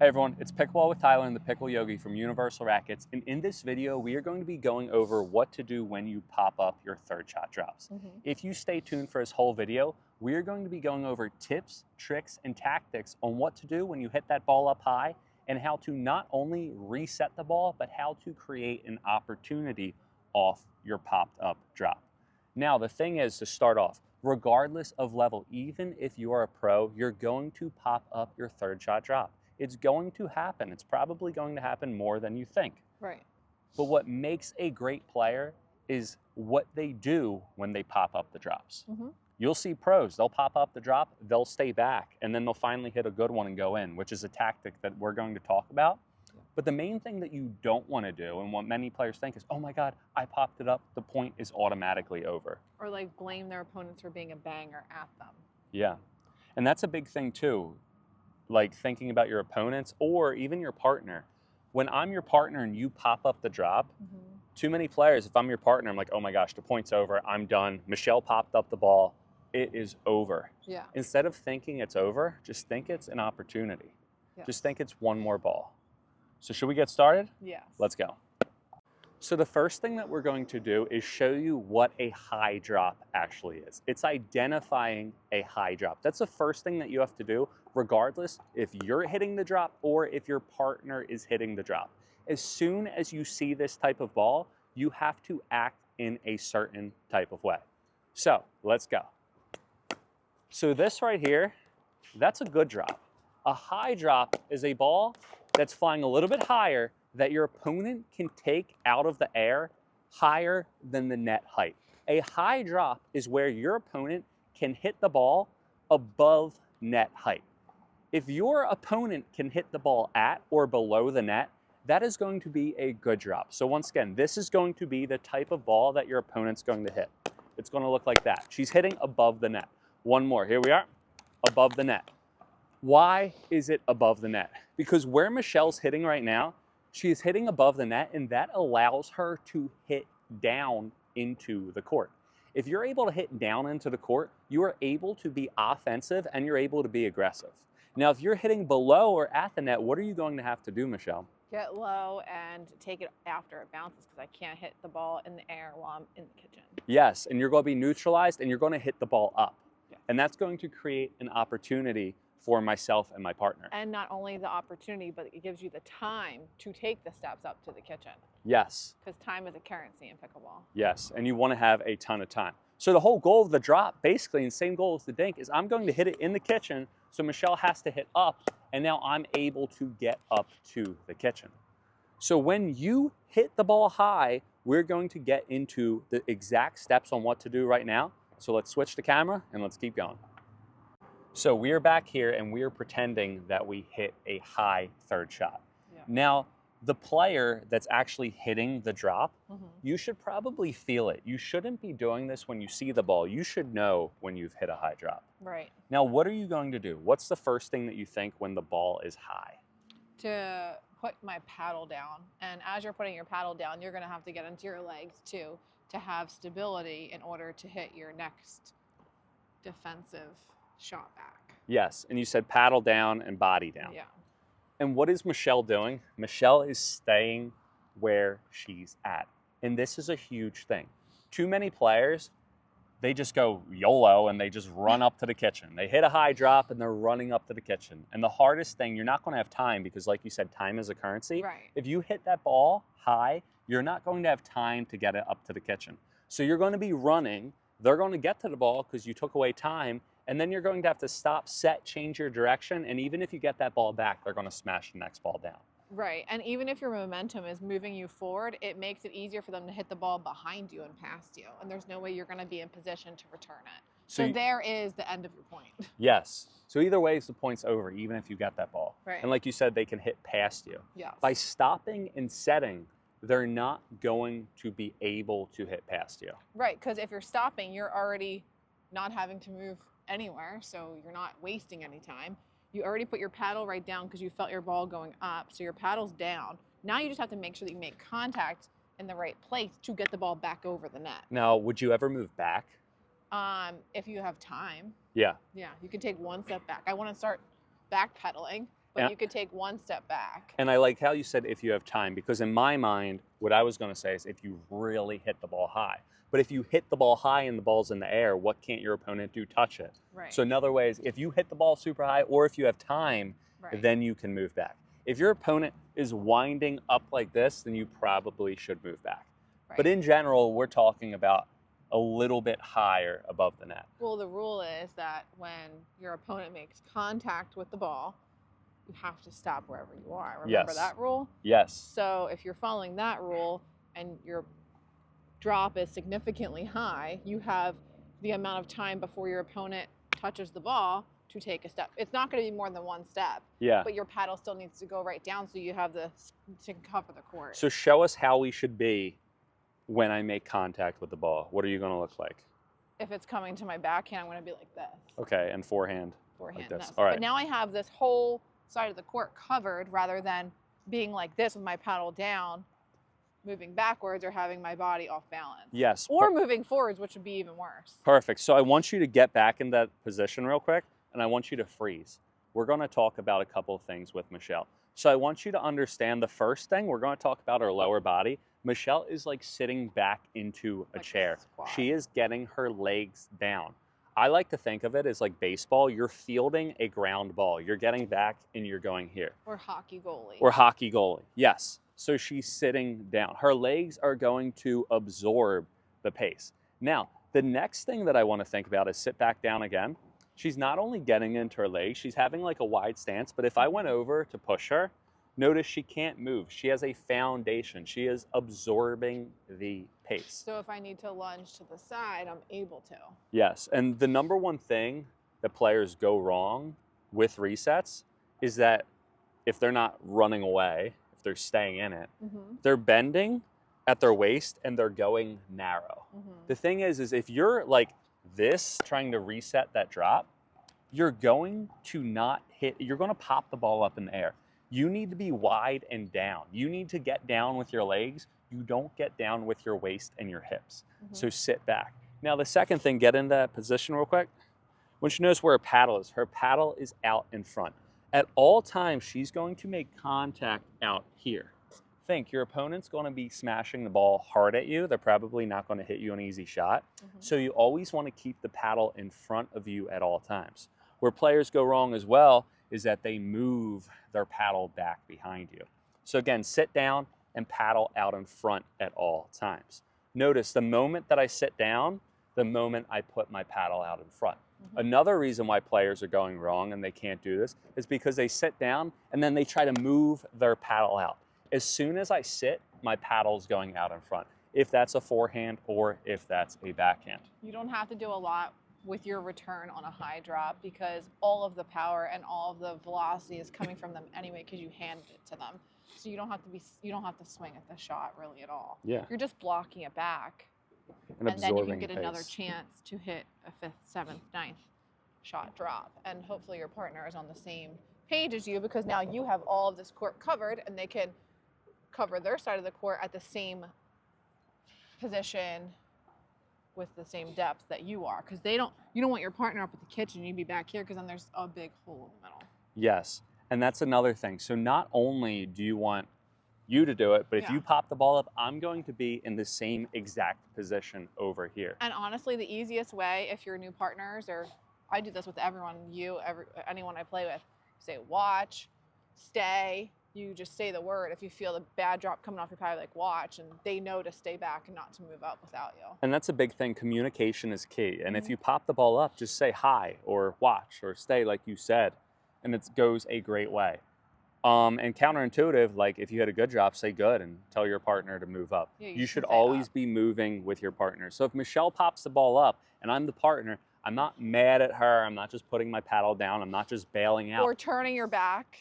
Hey everyone, it's Pickleball with Tyler and the Pickle Yogi from Universal Rackets, and in this video we are going to be going over what to do when you pop up your third shot drops. If you stay tuned for this whole video, we are going to be going over tips, tricks, and tactics on what to do when you hit that ball up high and how to not only reset the ball, but how to create an opportunity off your popped up drop. Now the thing is, to start off, regardless of level, even if you are a pro, you're going to pop up your third shot drop. It's going to happen. It's probably going to happen more than you think. Right. But what makes a great player is what they do when they pop up the drops. You'll see pros, they'll pop up the drop, they'll stay back, and then they'll finally hit a good one and go in, which is a tactic that we're going to talk about. But the main thing that you don't want to do, and what many players think, is, oh my God, I popped it up, the point is automatically over. Or like blame their opponents for being a banger at them. Yeah, and that's a big thing too. Like thinking about your opponents or even your partner. When I'm your partner and you pop up the drop, too many players, if I'm your partner, I'm like, oh my gosh, the point's over, I'm done. Michelle popped up the ball, it is over. Yeah. Instead of thinking it's over, just think it's an opportunity. Yes. Just think it's one more ball. So should we get started? Yes. Let's go. So the first thing that we're going to do is show you what a high drop actually is. It's identifying a high drop. That's the first thing that you have to do, regardless if you're hitting the drop or if your partner is hitting the drop. As soon as you see this type of ball, you have to act in a certain type of way. So let's go. So this right here, that's a good drop. A high drop is a ball that's flying a little bit higher that your opponent can take out of the air higher than the net height. A high drop is where your opponent can hit the ball above net height. If your opponent can hit the ball at or below the net, that is going to be a good drop. So once again, this is going to be the type of ball that your opponent's going to hit. It's going to look like that. She's hitting above the net. One more, here we are, above the net. Why is it above the net? Because where Michelle's hitting right now, she is hitting above the net, and that allows her to hit down into the court. If you're able to hit down into the court, you are able to be offensive and you're able to be aggressive. Now, if you're hitting below or at the net, what are you going to have to do, Michelle? Get low and take it after it bounces, because I can't hit the ball in the air while I'm in the kitchen. Yes, and you're going to be neutralized and you're going to hit the ball up. Yeah. And that's going to create an opportunity for myself and my partner. And not only the opportunity, but it gives you the time to take the steps up to the kitchen. Yes. Because time is a currency in pickleball. Yes, and you want to have a ton of time. So the whole goal of the drop, basically, and same goal as the dink, is I'm going to hit it in the kitchen, so Michelle has to hit up, and now I'm able to get up to the kitchen. So when you hit the ball high, we're going to get into the exact steps on what to do right now. So let's switch the camera and let's keep going. So we are back here and we are pretending that we hit a high third shot. Yeah. Now, the player that's actually hitting the drop, you should probably feel it. You shouldn't be doing this when you see the ball. You should know when you've hit a high drop. Right. Now, what are you going to do? What's the first thing that you think when the ball is high? To put my paddle down. And as you're putting your paddle down, you're going to have to get into your legs too to have stability in order to hit your next defensive shot back. Yes, and you said paddle down and body down. Yeah. And what is Michelle doing? Michelle is staying where she's at. And this is a huge thing. Too many players, they just go YOLO and they just run up to the kitchen. They hit a high drop and they're running up to the kitchen. And the hardest thing, you're not going to have time because, like you said, time is a currency. Right. If you hit that ball high, you're not going to have time to get it up to the kitchen. So you're going to be running. They're going to get to the ball because you took away time. And then you're going to have to stop, set, change your direction. And even if you get that ball back, they're going to smash the next ball down. Right. And even if your momentum is moving you forward, it makes it easier for them to hit the ball behind you and past you. And there's no way you're going to be in position to return it. So there is the end of your point. Yes. So either way, the point's over, even if you got that ball. Right. And like you said, they can hit past you. Yes. By stopping and setting, they're not going to be able to hit past you. Right. Because if you're stopping, you're already not having to move anywhere, so you're not wasting any time. You already put your paddle right down because you felt your ball going up, so your paddle's down. Now you just have to make sure that you make contact in the right place to get the ball back over the net. Now, would you ever move back? If you have time. Yeah. Yeah, you can take one step back. I want to start backpedaling, But you could take one step back. And I like how you said if you have time, because in my mind, what I was going to say is if you really hit the ball high. But if you hit the ball high and the ball's in the air, what can't your opponent do? Touch it. Right. So another way is if you hit the ball super high or if you have time, then you can move back. If your opponent is winding up like this, then you probably should move back. Right. But in general, we're talking about a little bit higher above the net. Well, the rule is that when your opponent makes contact with the ball, you have to stop wherever you are. Remember that rule? Yes. So if you're following that rule and your drop is significantly high, you have the amount of time before your opponent touches the ball to take a step. It's not going to be more than one step. Yeah. But your paddle still needs to go right down so you have to cover the court. So show us how we should be when I make contact with the ball. What are you going to look like? If it's coming to my backhand, I'm going to be like this. Okay, and forehand. Forehand. Like this. No. All right. But now I have this whole side of the court covered rather than being like this with my paddle down, moving backwards or having my body off balance. Yes. Or moving forwards, which would be even worse. Perfect. So I want you to get back in that position real quick, and I want you to freeze. We're going to talk about a couple of things with Michelle. So I want you to understand the first thing, we're going to talk about her lower body. Michelle is like sitting back into a chair. She is getting her legs down. I like to think of it as like baseball. You're fielding a ground ball. You're getting back and you're going here. Or hockey goalie. Or hockey goalie, yes. So she's sitting down. Her legs are going to absorb the pace. Now, the next thing that I want to think about is sit back down again. She's not only getting into her legs, she's having like a wide stance, but if I went over to push her, notice she can't move. She has a foundation. She is absorbing the pace. So if I need to lunge to the side, I'm able to. Yes, and the number one thing that players go wrong with resets is that if they're not running away, if they're staying in it, they're bending at their waist and they're going narrow. The thing is if you're like this, trying to reset that drop, you're going to not hit, you're going to pop the ball up in the air. You need to be wide and down. You need to get down with your legs. You don't get down with your waist and your hips. So sit back. Now the second thing, get in that position real quick. When she knows where her paddle is out in front. At all times, she's going to make contact out here. Think your opponent's going to be smashing the ball hard at you. They're probably not going to hit you an easy shot. So you always want to keep the paddle in front of you at all times. Where players go wrong as well is that they move their paddle back behind you. So again, sit down and paddle out in front at all times. Notice the moment that I sit down, the moment I put my paddle out in front. Another reason why players are going wrong and they can't do this is because they sit down and then they try to move their paddle out. As soon as I sit, my paddle's going out in front, if that's a forehand or if that's a backhand. You don't have to do a lot with your return on a high drop because all of the power and all of the velocity is coming from them anyway because you handed it to them. So you don't have to swing at the shot really at all. Yeah. You're just blocking it back. And then you can get another chance to hit a 5th, 7th, 9th shot drop. And hopefully your partner is on the same page as you because now you have all of this court covered and they can cover their side of the court at the same position with the same depth that you are because you don't want your partner up at the kitchen, you'd be back here because then there's a big hole in the middle. Yes, and that's another thing. So not only do you want you to do it, but if you pop the ball up, I'm going to be in the same exact position over here. And honestly, the easiest way if you're new partners, or I do this with everyone, anyone I play with, say watch, stay. You just say the word. If you feel the bad drop coming off your paddle, like watch, and they know to stay back and not to move up without you. And that's a big thing. Communication is key. And if you pop the ball up, just say hi or watch or stay like you said, and it goes a great way. And counterintuitive, like if you had a good drop, say good and tell your partner to move up. Yeah, you should always be moving with your partner. So if Michelle pops the ball up and I'm the partner, I'm not mad at her. I'm not just putting my paddle down. I'm not just bailing out. Or turning your back.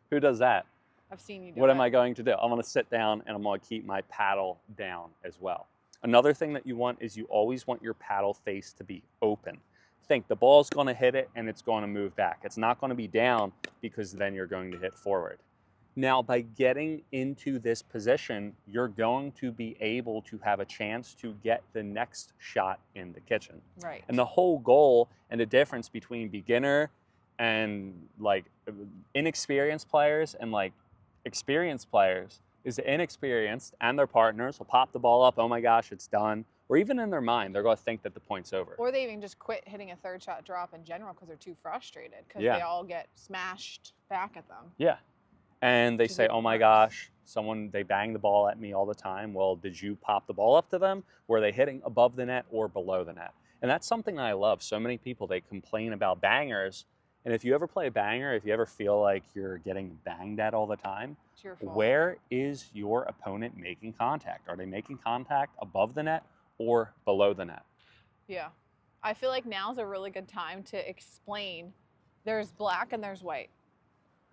Who does that? I've seen you do What am I going to do? I'm going to sit down and I'm going to keep my paddle down as well. Another thing that you want is you always want your paddle face to be open. Think the ball's going to hit it and it's going to move back. It's not going to be down because then you're going to hit forward. Now, by getting into this position, you're going to be able to have a chance to get the next shot in the kitchen. Right. And the whole goal and the difference between beginner and like inexperienced players and like experienced players is the inexperienced and their partners will pop the ball up, oh my gosh, it's done. Or even in their mind, they're going to think that the point's over. Or they even just quit hitting a third shot drop in general because they're too frustrated because Yeah. they all get smashed back at them. Yeah. And they Which is say, even oh my worse. gosh, they bang the ball at me all the time. Well, did you pop the ball up to them? Were they hitting above the net or below the net? And that's something that I love. So many people, they complain about bangers. And if you ever play a banger, if you ever feel like you're getting banged at all the time, It's your fault. where is your opponent making contact? Are they making contact above the net or below the net? Yeah. I feel like now's a really good time to explain there's black and there's white.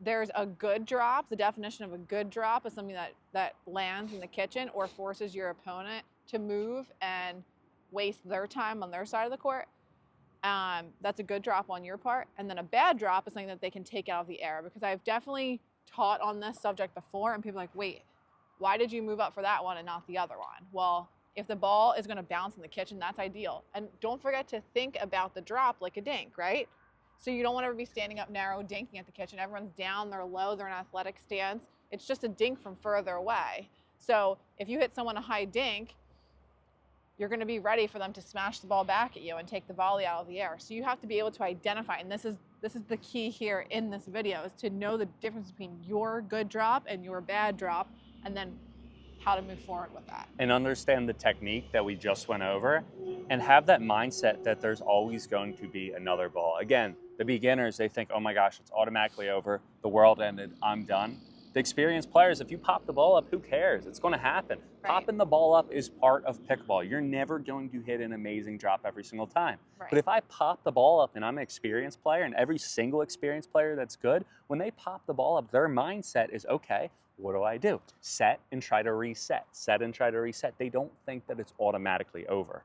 There's a good drop. The definition of a good drop is something that lands in the kitchen or forces your opponent to move and waste their time on their side of the court. That's a good drop on your part. And then a bad drop is something that they can take out of the air, because I've definitely taught on this subject before and people are like, wait, why did you move up for that one and not the other one? Well, if the ball is going to bounce in the kitchen, that's ideal. And don't forget to think about the drop like a dink, right? So you don't want to be standing up narrow dinking at the kitchen. Everyone's down, they're low, they're in athletic stance. It's just a dink from further away. So if you hit someone a high dink, you're going to be ready for them to smash the ball back at you and take the volley out of the air. So you have to be able to identify, and this is the key here in this video, is to know the difference between your good drop and your bad drop, and then how to move forward with that. And understand the technique that we just went over, and have that mindset that there's always going to be another ball. Again, the beginners, they think, oh my gosh, it's automatically over. The world ended, I'm done. The experienced players, if you pop the ball up, who cares? It's going to happen. Right. Popping the ball up is part of pickleball. You're never going to hit an amazing drop every single time. Right. But if I pop the ball up and I'm an experienced player, and every single experienced player that's good, when they pop the ball up, their mindset is, okay, what do I do? Set and try to reset. Set and try to reset. They don't think that it's automatically over.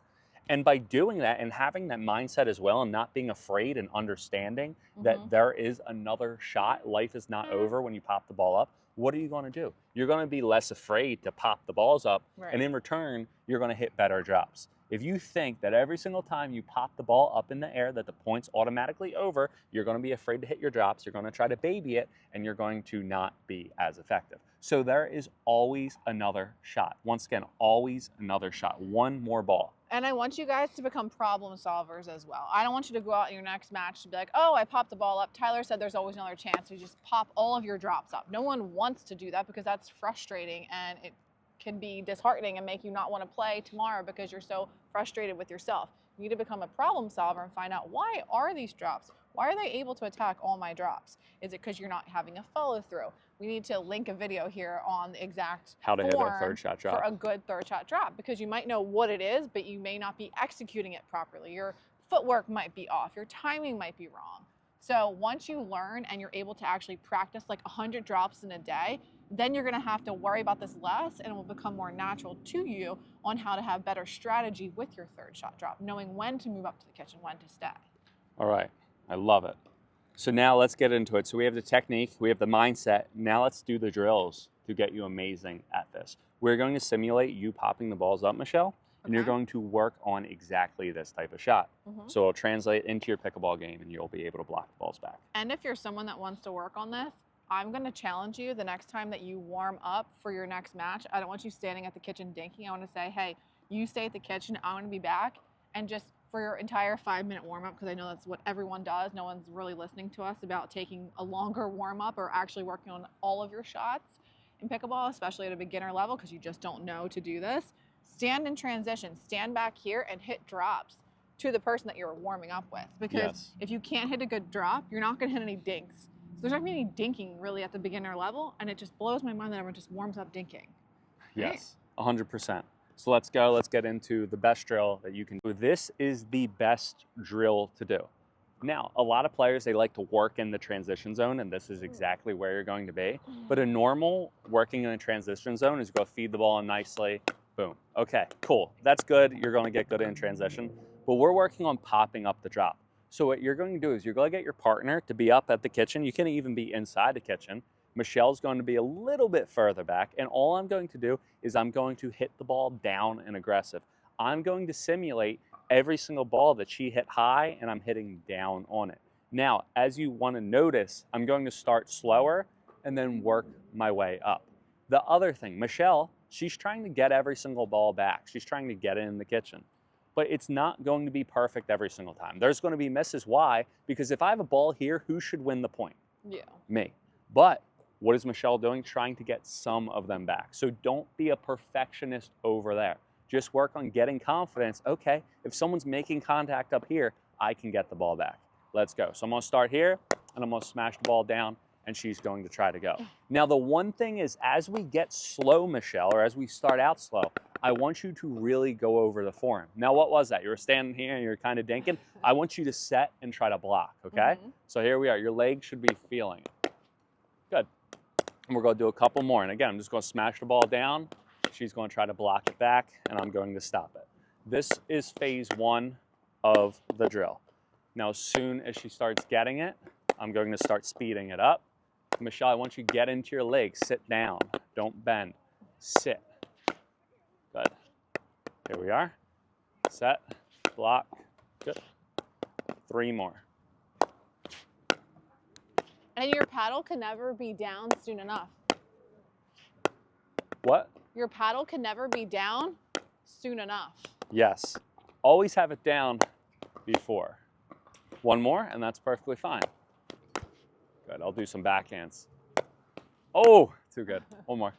And by doing that and having that mindset as well, and not being afraid and understanding that there is another shot, life is not over when you pop the ball up, what are you going to do? You're going to be less afraid to pop the balls up, Right. and in return, you're going to hit better drops. If you think that every single time you pop the ball up in the air that the point's automatically over, you're going to be afraid to hit your drops, you're going to try to baby it, and you're going to not be as effective. So there is always another shot. Once again, always another shot. One more ball. And I want you guys to become problem solvers as well. I don't want you to go out in your next match to be like, oh, I popped the ball up. Tyler said there's always another chance. You just pop all of your drops up. No one wants to do that because that's frustrating and it can be disheartening and make you not want to play tomorrow because you're so frustrated with yourself. You need to become a problem solver and find out, why are these drops? Why are they able to attack all my drops? Is it because you're not having a follow through? We need to link a video here on the exact How to hit a form third shot drop. for a good third shot drop, because you might know what it is, but you may not be executing it properly. Your footwork might be off. Your timing might be wrong. So once you learn and you're able to actually practice like 100 drops in a day, then you're going to have to worry about this less, and it will become more natural to you on how to have better strategy with your third shot drop, knowing when to move up to the kitchen, when to stay. All right, I love it. So now let's get into it. So we have the technique, we have the mindset. Now let's do the drills to get you amazing at this. We're going to simulate you popping the balls up, Michelle, and you're Okay. going to work on exactly this type of shot. Mhm. So it'll translate into your pickleball game and you'll be able to block the balls back. And if you're someone that wants to work on this, I'm going to challenge you the next time that you warm up for your next match. I don't want you standing at the kitchen dinking. I want to say, hey, you stay at the kitchen. I'm going to be back. And just for your entire 5-minute warm up, because I know that's what everyone does. No one's really listening to us about taking a longer warm up or actually working on all of your shots in pickleball, especially at a beginner level, because you just don't know to do this. Stand in transition. Stand back here and hit drops to the person that you're warming up with. Because Yes. if you can't hit a good drop, you're not going to hit any dinks. So there's not going to be any dinking really at the beginner level, and it just blows my mind that everyone just warms up dinking. Yes, 100%. So let's go, let's get into the best drill that you can do. This is the best drill to do. Now, a lot of players, they like to work in the transition zone, and this is exactly where you're going to be. But a normal working in a transition zone is go feed the ball in nicely, boom. Okay, cool, that's good, you're going to get good in transition. But we're working on popping up the drop. So what you're going to do is you're going to get your partner to be up at the kitchen. You can even be inside the kitchen. Michelle's going to be a little bit further back, and all I'm going to do is I'm going to hit the ball down and aggressive. I'm going to simulate every single ball that she hit high, and I'm hitting down on it. Now, as you want to notice, I'm going to start slower and then work my way up. The other thing, Michelle, she's trying to get every single ball back. She's trying to get it in the kitchen. But it's not going to be perfect every single time. There's going to be misses. Why? Because if I have a ball here, who should win the point? Yeah. Me. But what is Michelle doing? Trying to get some of them back. So don't be a perfectionist over there. Just work on getting confidence. Okay, if someone's making contact up here, I can get the ball back. Let's go. So I'm going to start here, and I'm going to smash the ball down, and she's going to try to go. Now, the one thing is, as we get slow, Michelle, or as we start out slow, I want you to really go over the form. Now, what was that? You were standing here and you're kind of dinking. I want you to set and try to block, okay? So here we are. Your leg should be feeling it. Good. And we're going to do a couple more. And again, I'm just going to smash the ball down. She's going to try to block it back, and I'm going to stop it. This is phase one of the drill. Now, as soon as she starts getting it, I'm going to start speeding it up. Michelle, I want you to get into your legs. Sit down. Don't bend. Sit. Good. Here we are. Set. Block. Good. 3 more. And your paddle can never be down soon enough. What? Your paddle can never be down soon enough. Yes. Always have it down before. 1 more, and that's perfectly fine. Good. I'll do some backhands. Oh, too good. 1 more.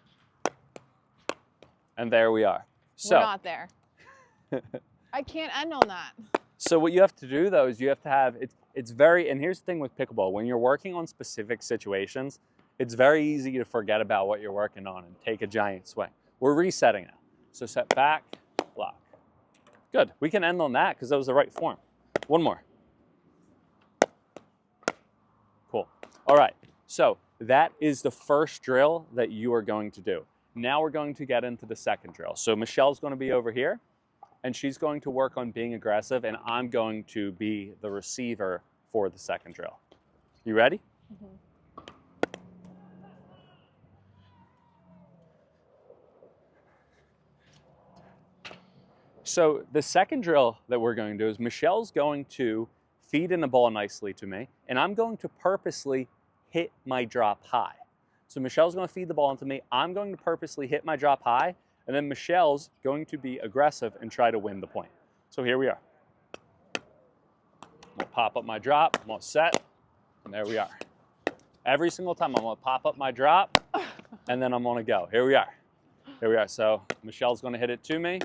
And there we are. So, we're not there. I can't end on that. So what you have to do, though, is you have to have, it's very, and here's the thing with pickleball, when you're working on specific situations, it's very easy to forget about what you're working on and take a giant swing. We're resetting now. So set back, block. Good. We can end on that because that was the right form. 1 more. Cool. All right. So that is the first drill that you are going to do. Now we're going to get into the second drill. So Michelle's going to be over here, and she's going to work on being aggressive, and I'm going to be the receiver for the second drill. You ready? So the second drill that we're going to do is Michelle's going to feed in the ball nicely to me, and I'm going to purposely hit my drop high. So Michelle's going to feed the ball into me. I'm going to purposely hit my drop high, and then Michelle's going to be aggressive and try to win the point. So here we are. I'm going to pop up my drop. I'm going to set, and there we are. Every single time I'm going to pop up my drop, and then I'm going to go. Here we are. Here we are. So Michelle's going to hit it to me.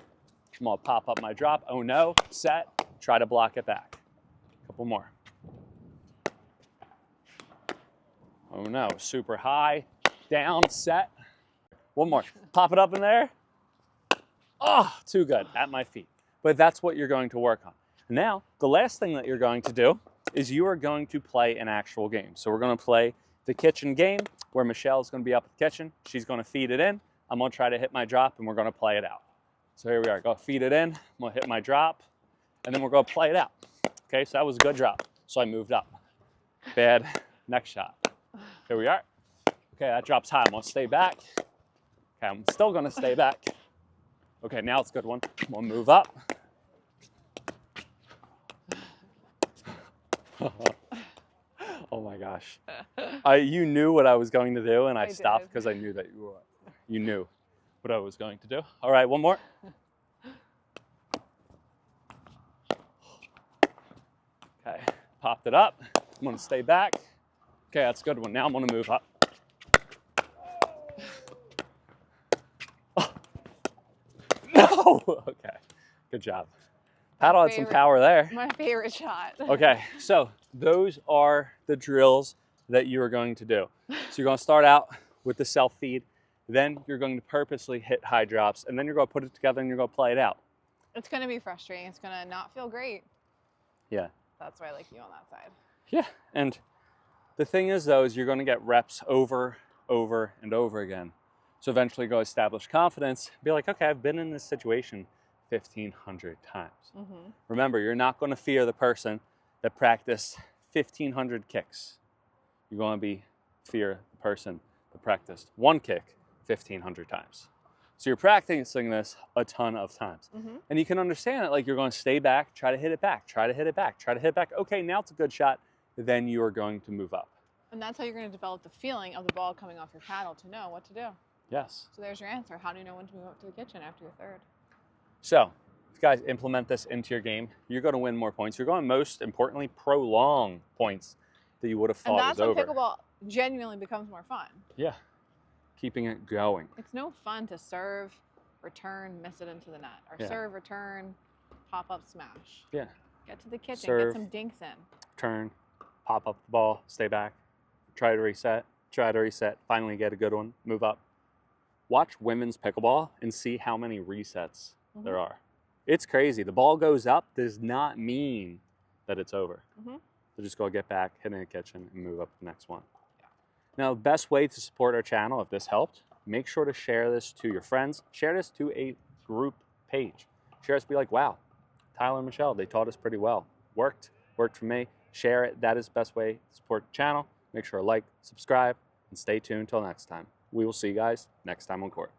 I'm going to pop up my drop. Oh no, set, try to block it back. A couple more. Oh no, super high, down, set. 1 more. Pop it up in there. Oh, too good, at my feet. But that's what you're going to work on. Now, the last thing that you're going to do is you are going to play an actual game. So we're going to play the kitchen game where Michelle's going to be up in the kitchen. She's going to feed it in. I'm going to try to hit my drop, and we're going to play it out. So here we are. Go feed it in. I'm going to hit my drop, and then we're going to play it out. Okay, so that was a good drop. So I moved up. Bad. Next shot. Here we are. Okay, that drop's high. I'm going to stay back. Okay, I'm still going to stay back. Okay, now it's a good one. I'm going to move up. Oh my gosh. You knew what I was going to do, and I stopped because I knew that you knew what I was going to do. All right, 1 more. Okay, popped it up. I'm going to stay back. Okay, that's a good one. Now I'm going to move up. Oh. No! Okay, good job. Paddle had some power there. My favorite shot. Okay, so those are the drills that you are going to do. So you're going to start out with the self-feed, then you're going to purposely hit high drops, and then you're going to put it together and you're going to play it out. It's going to be frustrating. It's going to not feel great. Yeah. That's why I like you on that side. Yeah, and the thing is, though, is you're going to get reps over, and over again. So eventually go establish confidence, be like, okay, I've been in this situation 1,500 times. Remember, you're not going to fear the person that practiced 1,500 kicks. You're going to fear the person that practiced 1 kick 1,500 times. So you're practicing this a ton of times. And you can understand it, like you're going to stay back, try to hit it back, try to hit it back, try to hit it back. Okay, now it's a good shot. then you are going to move up. And that's how you're going to develop the feeling of the ball coming off your paddle to know what to do. Yes. So there's your answer. How do you know when to move up to the kitchen after your third? So, if you guys implement this into your game, you're going to win more points. You're going to, most importantly, prolong points that you would have thought was over. And that's when pickleball genuinely becomes more fun. Yeah. Keeping it going. It's no fun to serve, return, miss it into the net. Or Yeah. serve, return, pop up, smash. Yeah. Get to the kitchen, Serve, get some dinks in. Turn, pop up the ball, stay back, try to reset, finally get a good one, move up. Watch women's pickleball and see how many resets there are. It's crazy. The ball goes up does not mean that it's over. So just go get back, hit in the kitchen, and move up to the next one. Yeah. Now, the best way to support our channel, if this helped, make sure to share this to your friends. Share this to a group page. Share this, be like, wow, Tyler and Michelle, they taught us pretty well. Worked for me. Share it. That is the best way to support the channel. Make sure to like, subscribe, and stay tuned until next time. We will see you guys next time on court.